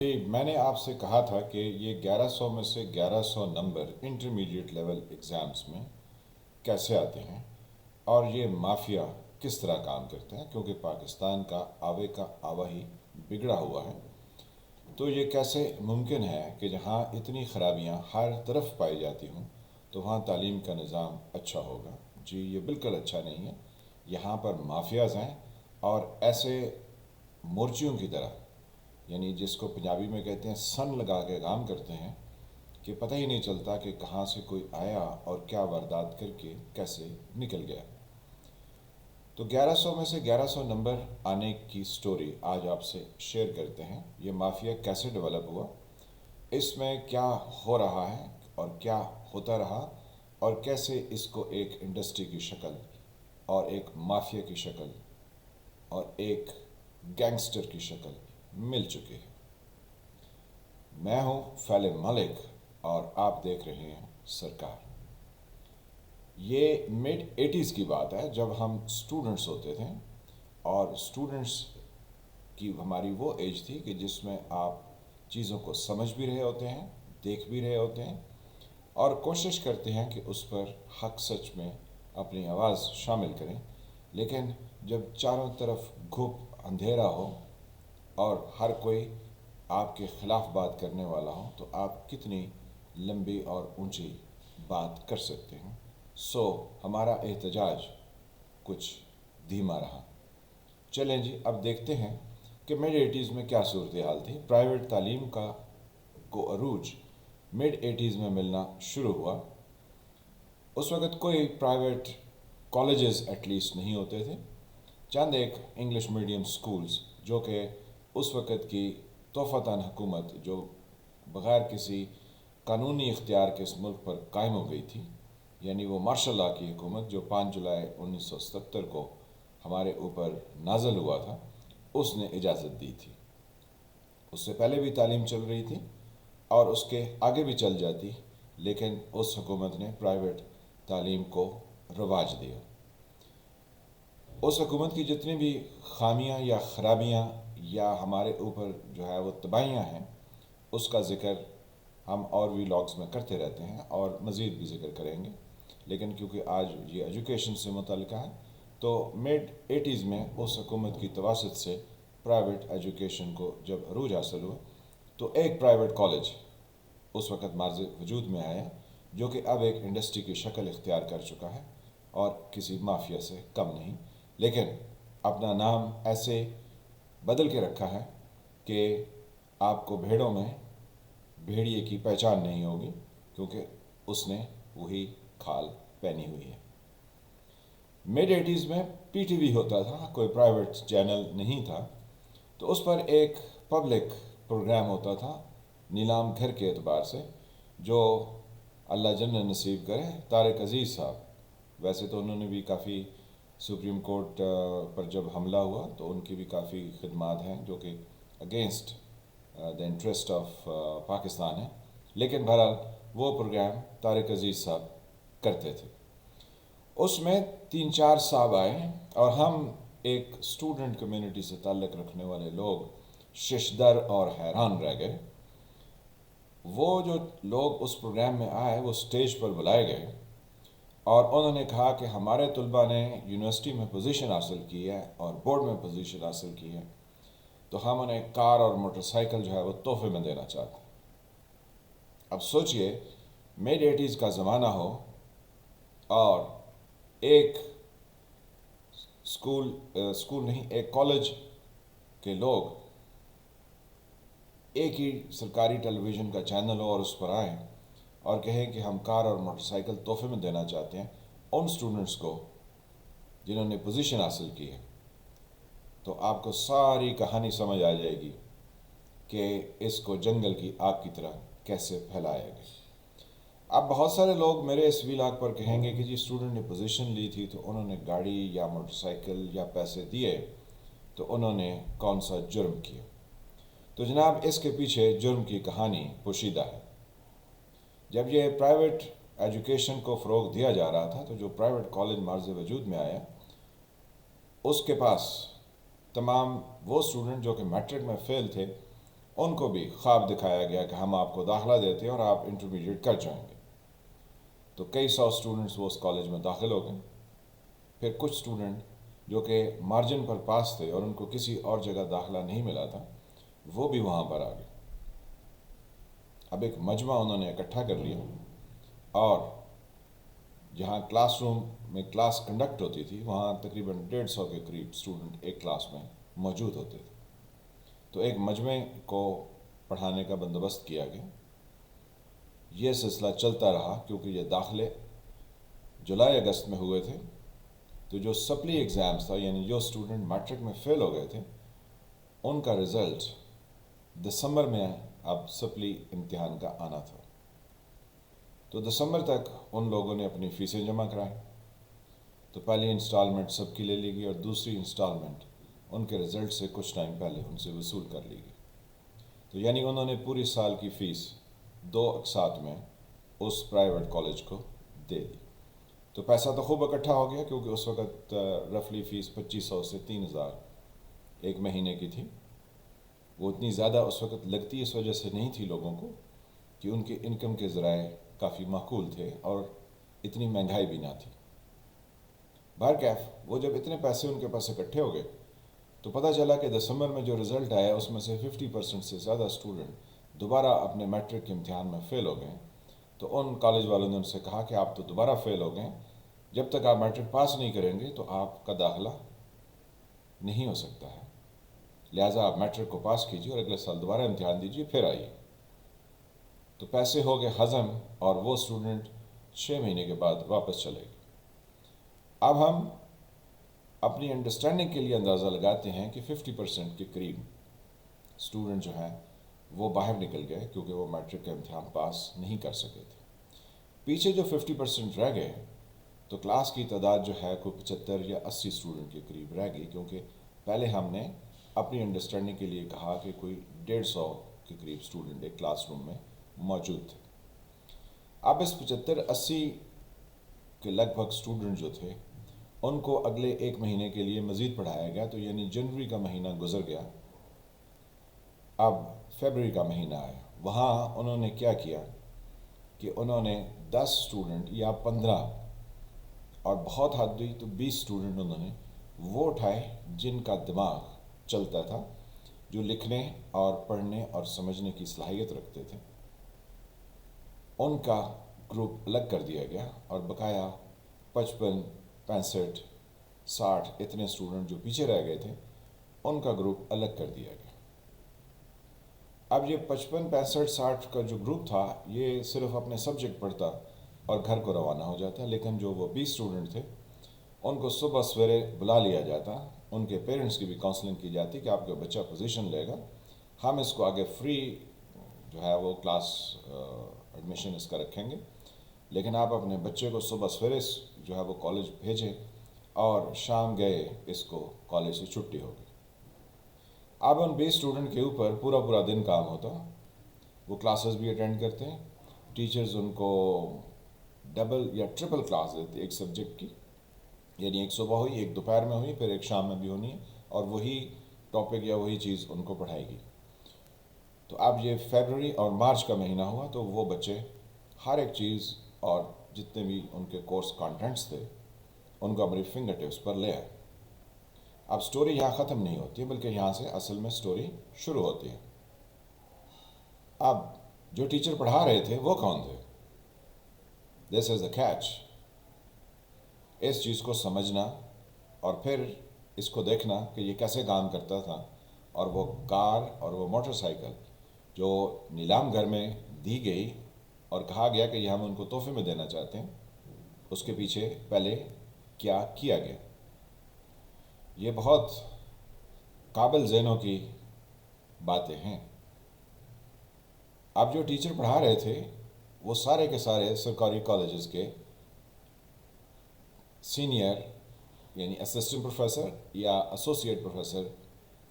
جی میں نے آپ سے کہا تھا کہ یہ 1100 میں سے 1100 نمبر انٹرمیڈیٹ لیول ایگزامز میں کیسے آتے ہیں اور یہ مافیا کس طرح کام کرتا ہے، کیونکہ پاکستان کا آوا ہی بگڑا ہوا ہے۔ تو یہ کیسے ممکن ہے کہ جہاں اتنی خرابیاں ہر طرف پائی جاتی ہوں تو وہاں تعلیم کا نظام اچھا ہوگا؟ جی یہ بالکل اچھا نہیں ہے، یہاں پر مافیاز ہیں اور ایسے مورچیوں کی طرح، یعنی جس کو پنجابی میں کہتے ہیں سن لگا کے کام کرتے ہیں کہ پتہ ہی نہیں چلتا کہ کہاں سے کوئی آیا اور کیا واردات کر کے کیسے نکل گیا۔ تو 1100 میں سے 1100 نمبر آنے کی سٹوری آج آپ سے شیئر کرتے ہیں۔ یہ مافیا کیسے ڈیولپ ہوا، اس میں کیا ہو رہا ہے اور کیا ہوتا رہا، اور کیسے اس کو ایک انڈسٹری کی شکل اور ایک مافیا کی شکل اور ایک گینگسٹر کی شکل مل چکی ہے۔ میں ہوں فیل ملک اور آپ دیکھ رہے ہیں سرکار۔ یہ مڈ ایٹیز کی بات ہے، جب ہم اسٹوڈنٹس ہوتے تھے، اور اسٹوڈنٹس کی ہماری وہ ایج تھی کہ جس میں آپ چیزوں کو سمجھ بھی رہے ہوتے ہیں، دیکھ بھی رہے ہوتے ہیں، اور کوشش کرتے ہیں کہ اس پر حق سچ میں اپنی آواز شامل کریں۔ لیکن جب چاروں طرف گھپ اندھیرا ہو اور ہر کوئی آپ کے خلاف بات کرنے والا ہو تو آپ کتنی لمبی اور اونچی بات کر سکتے ہیں؟ ہمارا احتجاج کچھ دھیما رہا۔ چلیں جی اب دیکھتے ہیں کہ مڈ ایٹیز میں کیا صورتحال تھی۔ پرائیویٹ تعلیم کو عروج مڈ ایٹیز میں ملنا شروع ہوا۔ اس وقت کوئی پرائیویٹ کالجز ایٹ لیسٹ نہیں ہوتے تھے، چند ایک انگلش میڈیم سکولز جو کہ اس وقت کی توفتاً حکومت جو بغیر کسی قانونی اختیار کے اس ملک پر قائم ہو گئی تھی، یعنی وہ مارشل لاء کی حکومت جو 5 جولائی 1977 کو ہمارے اوپر نازل ہوا تھا، اس نے اجازت دی تھی۔ اس سے پہلے بھی تعلیم چل رہی تھی اور اس کے آگے بھی چل جاتی، لیکن اس حکومت نے پرائیویٹ تعلیم کو رواج دیا۔ اس حکومت کی جتنی بھی خامیاں یا خرابیاں یا ہمارے اوپر جو ہے وہ تباہیاں ہیں، اس کا ذکر ہم اور وی لاگز میں کرتے رہتے ہیں اور مزید بھی ذکر کریں گے، لیکن کیونکہ آج یہ ایجوکیشن سے متعلقہ ہے تو مڈ ایٹیز میں اس حکومت کی تواسط سے پرائیویٹ ایجوکیشن کو جب عروج حاصل ہوا تو ایک پرائیویٹ کالج اس وقت مارز وجود میں آیا جو کہ اب ایک انڈسٹری کی شکل اختیار کر چکا ہے اور کسی مافیا سے کم نہیں، لیکن اپنا نام ایسے بدل کے رکھا ہے کہ آپ کو بھیڑوں میں بھیڑیے کی پہچان نہیں ہوگی، کیونکہ اس نے وہی کھال پہنی ہوئی ہے۔ مڈ ایٹیز میں پی ٹی وی ہوتا تھا، کوئی پرائیویٹ چینل نہیں تھا، تو اس پر ایک پبلک پروگرام ہوتا تھا نیلام گھر کے اعتبار سے، جو اللہ جنت نصیب کرے طارق عزیز صاحب۔ ویسے تو انہوں نے بھی کافی سپریم کورٹ پر جب حملہ ہوا تو ان کی بھی کافی خدمات ہیں جو کہ against the interest of Pakistan ہے، لیکن بہرحال وہ پروگرام طارق عزیز صاحب کرتے تھے۔ اس میں 3-4 صاحب آئے اور ہم ایک اسٹوڈنٹ کمیونٹی سے تعلق رکھنے والے لوگ ششدر اور حیران رہ گئے۔ وہ جو لوگ اس پروگرام میں آئے وہ سٹیج پر بلائے گئے اور انہوں نے کہا کہ ہمارے طلباء نے یونیورسٹی میں پوزیشن حاصل کی ہے اور بورڈ میں پوزیشن حاصل کی ہے، تو ہم انہیں کار اور موٹر سائیکل جو ہے وہ تحفے میں دینا چاہتے ہیں۔ اب سوچئے مڈ ایٹیز کا زمانہ ہو اور ایک اسکول نہیں، ایک کالج کے لوگ ایک ہی سرکاری ٹیلی ویژن کا چینل ہو اور اس پر آئیں اور کہیں کہ ہم کار اور موٹر سائیکل تحفے میں دینا چاہتے ہیں ان اسٹوڈنٹس کو جنہوں نے پوزیشن حاصل کی ہے، تو آپ کو ساری کہانی سمجھ آ جائے گی کہ اس کو جنگل کی آگ کی طرح کیسے پھیلایا گیا۔ اب بہت سارے لوگ میرے اس ویلاگ پر کہیں گے کہ جی اسٹوڈنٹ نے پوزیشن لی تھی تو انہوں نے گاڑی یا موٹر سائیکل یا پیسے دیے تو انہوں نے کون سا جرم کیا؟ تو جناب اس کے پیچھے جرم کی کہانی پوشیدہ ہے۔ جب یہ پرائیویٹ ایجوکیشن کو فروغ دیا جا رہا تھا تو جو پرائیویٹ کالج مارز وجود میں آیا، اس کے پاس تمام وہ اسٹوڈنٹ جو کہ میٹرک میں فیل تھے، ان کو بھی خواب دکھایا گیا کہ ہم آپ کو داخلہ دیتے ہیں اور آپ انٹرمیڈیٹ کر جائیں گے. تو کئی سو اسٹوڈنٹس وہ اس کالج میں داخل ہو گئے. پھر کچھ اسٹوڈنٹ جو کہ مارجن پر پاس تھے اور ان کو کسی اور جگہ داخلہ نہیں ملا تھا وہ بھی وہاں پر آ گئے. اب ایک مجمع انہوں نے اکٹھا کر لیا اور جہاں کلاس روم میں کلاس کنڈکٹ ہوتی تھی وہاں تقریباً 150 کے قریب اسٹوڈنٹ ایک کلاس میں موجود ہوتے تھے. تو ایک مجمع کو پڑھانے کا بندوبست کیا گیا. یہ سلسلہ چلتا رہا کیونکہ یہ داخلے جولائی اگست میں ہوئے تھے. تو جو سپلی ایگزامز تھا یعنی جو اسٹوڈنٹ میٹرک میں فیل ہو گئے تھے ان کا رزلٹ دسمبر میں اب سپلی امتحان کا آنا تھا. تو دسمبر تک ان لوگوں نے اپنی فیسیں جمع کرائیں. تو پہلی انسٹالمنٹ سب کی لے لی گئی اور دوسری انسٹالمنٹ ان کے رزلٹ سے کچھ ٹائم پہلے ان سے وصول کر لی گئی. تو یعنی انہوں نے پوری سال کی فیس 2 اقساط میں اس پرائیویٹ کالج کو دے دی. تو پیسہ تو خوب اکٹھا ہو گیا کیونکہ اس وقت رفلی فیس 2500 سے 3000 ایک مہینے کی تھی. وہ اتنی زیادہ اس وقت لگتی اس وجہ سے نہیں تھی لوگوں کو کہ ان کے انکم کے ذرائع کافی معقول تھے اور اتنی مہنگائی بھی نہ تھی. بہرکیف وہ جب اتنے پیسے ان کے پاس اکٹھے ہو گئے تو پتہ چلا کہ دسمبر میں جو رزلٹ آیا اس میں سے 50% سے زیادہ اسٹوڈنٹ دوبارہ اپنے میٹرک کے امتحان میں فیل ہو گئے. تو ان کالج والوں نے ان سے کہا کہ آپ تو دوبارہ فیل ہو گئے, جب تک آپ میٹرک پاس نہیں کریں گے تو آپ کا داخلہ نہیں ہو سکتا ہے, لہٰذا آپ میٹرک کو پاس کیجیے اور اگلے سال دوبارہ امتحان دیجیے پھر آئیے. تو پیسے ہو گئے ہضم اور وہ اسٹوڈنٹ 6 مہینے کے بعد واپس چلے گئے. اب ہم اپنی انڈرسٹینڈنگ کے لیے اندازہ لگاتے ہیں کہ 50% کے قریب اسٹوڈنٹ جو ہیں وہ باہر نکل گئے کیونکہ وہ میٹرک کا امتحان پاس نہیں کر سکے تھے. پیچھے جو 50% رہ گئے تو کلاس کی تعداد جو ہے کوئی 75 یا 80 اسٹوڈنٹ کے قریب رہ گئی, کیونکہ پہلے ہم نے اپنی انڈرسٹینڈنگ کے لیے کہا کہ کوئی 150 کے قریب اسٹوڈنٹ ایک کلاس روم میں موجود تھے. اب اس 75-80 کے لگ بھگ اسٹوڈنٹ جو تھے ان کو اگلے 1 مہینے کے لیے مزید پڑھایا گیا. تو یعنی جنوری کا مہینہ گزر گیا, اب فیبرری کا مہینہ آیا. وہاں انہوں نے کیا کیا کہ انہوں نے 10 اسٹوڈنٹ یا 15 اور بہت حد ہوئی تو 20 اسٹوڈنٹ انہوں نے وہ اٹھائے جن کا دماغ چلتا تھا, جو لکھنے اور پڑھنے اور سمجھنے کی صلاحیت رکھتے تھے. ان کا گروپ الگ کر دیا گیا اور بقایا 55, 65, 60 اتنے اسٹوڈنٹ جو پیچھے رہ گئے تھے ان کا گروپ الگ کر دیا گیا. اب یہ 55, 65, 60 کا جو گروپ تھا یہ صرف اپنے سبجیکٹ پڑھتا اور گھر کو روانہ ہو جاتا, لیکن جو وہ 20 اسٹوڈنٹ تھے ان کو صبح سویرے بلا لیا جاتا, ان کے پیرنٹس کی بھی کاؤنسلنگ کی جاتی کہ آپ کا بچہ پوزیشن لے گا, ہم اس کو آگے فری جو ہے وہ کلاس ایڈمیشن اس کا رکھیں گے, لیکن آپ اپنے بچے کو صبح سویرے جو ہے وہ کالج بھیجیں اور شام گئے اس کو کالج سے چھٹی ہوگی. اب ان 20 اسٹوڈنٹ کے اوپر پورا دن کام ہوتا, وہ کلاسز بھی اٹینڈ کرتے ہیں, ٹیچرز ان کو ڈبل یا ٹرپل کلاس دیتے ایک سبجیکٹ کی, یعنی ایک صبح ہوئی, ایک دوپہر میں ہوئی, پھر ایک شام میں بھی ہونی ہے اور وہی ٹاپک یا وہی چیز ان کو پڑھائے گی. تو اب یہ فیبرری اور مارچ کا مہینہ ہوا تو وہ بچے ہر ایک چیز اور جتنے بھی ان کے کورس کانٹینٹس تھے ان کو اپنی فنگر ٹپس پر لے آئے. اب سٹوری یہاں ختم نہیں ہوتی بلکہ یہاں سے اصل میں سٹوری شروع ہوتی ہے. اب جو ٹیچر پڑھا رہے تھے وہ کون تھے؟ دس از دا کیچ. اس چیز کو سمجھنا اور پھر اس کو دیکھنا کہ یہ کیسے کام کرتا تھا, اور وہ کار اور وہ موٹر سائیکل جو نیلام گھر میں دی گئی اور کہا گیا کہ یہ ہم ان کو تحفے میں دینا چاہتے ہیں, اس کے پیچھے پہلے کیا کیا گیا. یہ بہت قابل ذہنوں کی باتیں ہیں. اب جو ٹیچر پڑھا رہے تھے وہ سارے کے سارے سرکاری کالجز کے سینئر یعنی اسسٹنٹ پروفیسر یا ایسوسیٹ پروفیسر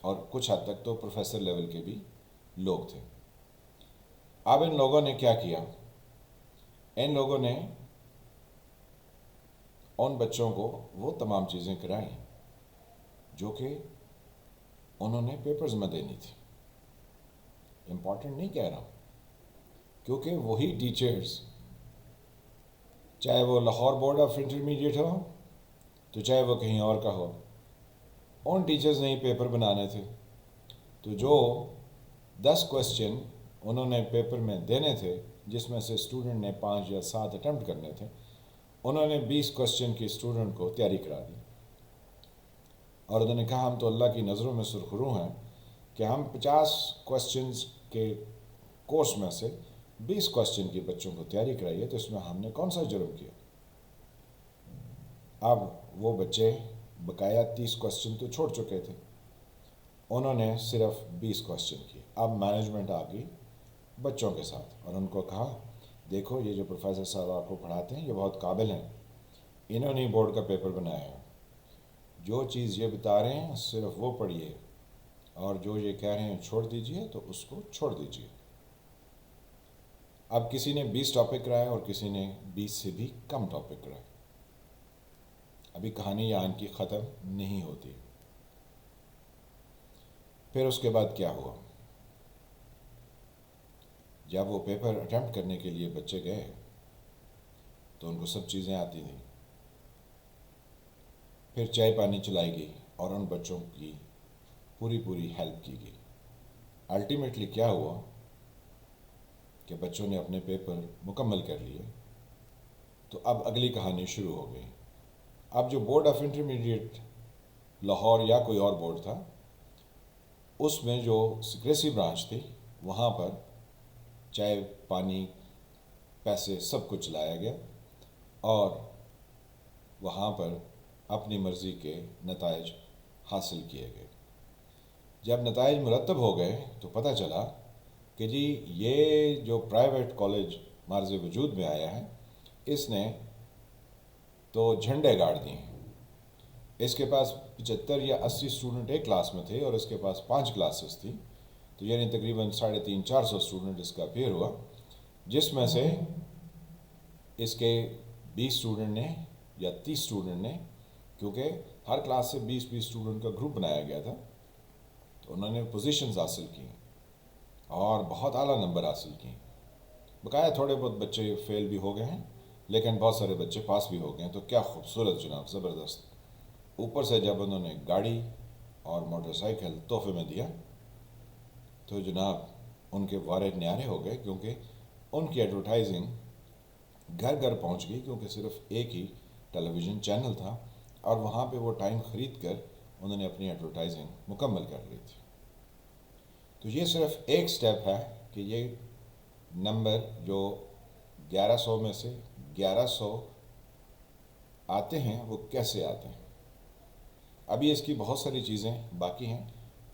اور کچھ حد تک تو پروفیسر لیول کے بھی لوگ تھے. اب ان لوگوں نے کیا کیا, ان لوگوں نے ان بچوں کو وہ تمام چیزیں کرائیں جو کہ انہوں نے پیپرز میں دینی تھی. امپورٹنٹ نہیں کہہ رہا ہوں، کیونکہ وہی ٹیچرز، چاہے وہ لاہور بورڈ آف انٹرمیڈیٹ ہو تو چاہے وہ کہیں اور کا ہو، ان ٹیچرز نے ہی پیپر بنانے تھے، تو جو 10 کوسچن انہوں نے پیپر میں دینے تھے، جس میں سے اسٹوڈنٹ نے 5 یا 7 اٹیمپٹ کرنے تھے، انہوں نے 20 کوسچن کی اسٹوڈنٹ کو تیاری کرا دی، اور انہوں نے کہا ہم تو اللہ کی نظروں میں سرخرو ہیں کہ ہم 50 کوسچنز کے کورس میں سے 20 کوسچن کی بچوں کو تیاری کرائی ہے، تو اس میں ہم نے کون سا جرم کیا؟ اب وہ بچے بقایا 30 کوسچن تو چھوڑ چکے تھے، انہوں نے صرف 20 کوسچن کیے۔ اب مینجمنٹ آ گئی بچوں کے ساتھ اور ان کو کہا دیکھو یہ جو پروفیسر صاحب آپ کو پڑھاتے ہیں یہ بہت قابل ہیں، انہوں نے بورڈ کا پیپر بنایا ہے، جو چیز یہ بتا رہے ہیں صرف وہ پڑھیے، اور جو یہ کہہ رہے ہیں چھوڑ دیجئے تو اس کو چھوڑ دیجئے۔ اب کسی نے 20 ٹاپک کرائے اور کسی نے 20 سے بھی کم ٹاپک کرائے۔ ابھی کہانی یہاں کی ختم نہیں ہوتی۔ پھر اس کے بعد کیا ہوا؟ جب وہ پیپر اٹیمپٹ کرنے کے لیے بچے گئے تو ان کو سب چیزیں آتی تھیں، پھر چائے پانی چلائی گئی اور ان بچوں کی پوری ہیلپ کی گئی۔ الٹیمیٹلی کیا ہوا کہ بچوں نے اپنے پیپر مکمل کر لیے، تو اب اگلی کہانی شروع ہو گئی۔ اب جو بورڈ آف انٹرمیڈیٹ لاہور یا کوئی اور بورڈ تھا، اس میں جو سیکریسی برانچ تھی وہاں پر چائے پانی پیسے سب کچھ لایا گیا اور وہاں پر اپنی مرضی کے نتائج حاصل کیے گئے۔ جب نتائج مرتب ہو گئے تو پتہ چلا کہ جی یہ جو پرائیویٹ کالج مارز وجود میں آیا ہے، اس نے تو جھنڈے گاڑ دیے ہیں۔ اس کے پاس 75 یا 80 اسٹوڈنٹ ایک کلاس میں تھے اور اس کے پاس 5 کلاسز تھی، تو یعنی تقریباً 350-400 اسٹوڈنٹ اس کا اپیئر ہوا، جس میں سے اس کے 20 اسٹوڈنٹ نے یا 30 اسٹوڈنٹ نے، کیونکہ ہر کلاس سے 20-20 اسٹوڈنٹ کا گروپ بنایا گیا تھا، تو انہوں نے پوزیشنز حاصل کی اور بہت اعلیٰ نمبر حاصل کیے۔ بقایا تھوڑے بہت بچے فیل بھی ہو گئے ہیں، لیکن بہت سارے بچے پاس بھی ہو گئے ہیں۔ تو کیا خوبصورت جناب، زبردست۔ اوپر سے جب انہوں نے گاڑی اور موٹر سائیکل تحفے میں دیا تو جناب ان کے وارد نیارے ہو گئے، کیونکہ ان کی ایڈورٹائزنگ گھر گھر پہنچ گئی، کیونکہ صرف ایک ہی ٹیلی ویژن چینل تھا اور وہاں پہ وہ ٹائم خرید کر انہوں نے اپنی ایڈورٹائزنگ مکمل کر لی تھی۔ تو یہ صرف ایک سٹیپ ہے کہ یہ نمبر جو 1100 میں سے 1100 آتے ہیں وہ کیسے آتے ہیں۔ ابھی اس کی بہت ساری چیزیں باقی ہیں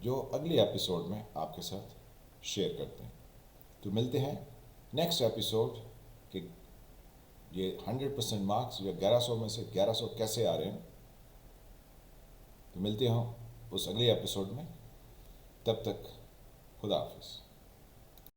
جو اگلی ایپیسوڈ میں آپ کے ساتھ شیئر کرتے ہیں۔ تو ملتے ہیں نیکسٹ ایپیسوڈ کہ یہ 100% مارکس یا 1100 میں سے 1100 کیسے آ رہے ہیں۔ تو ملتے ہوں اس اگلی ایپیسوڈ میں، تب تک خدا حافظ۔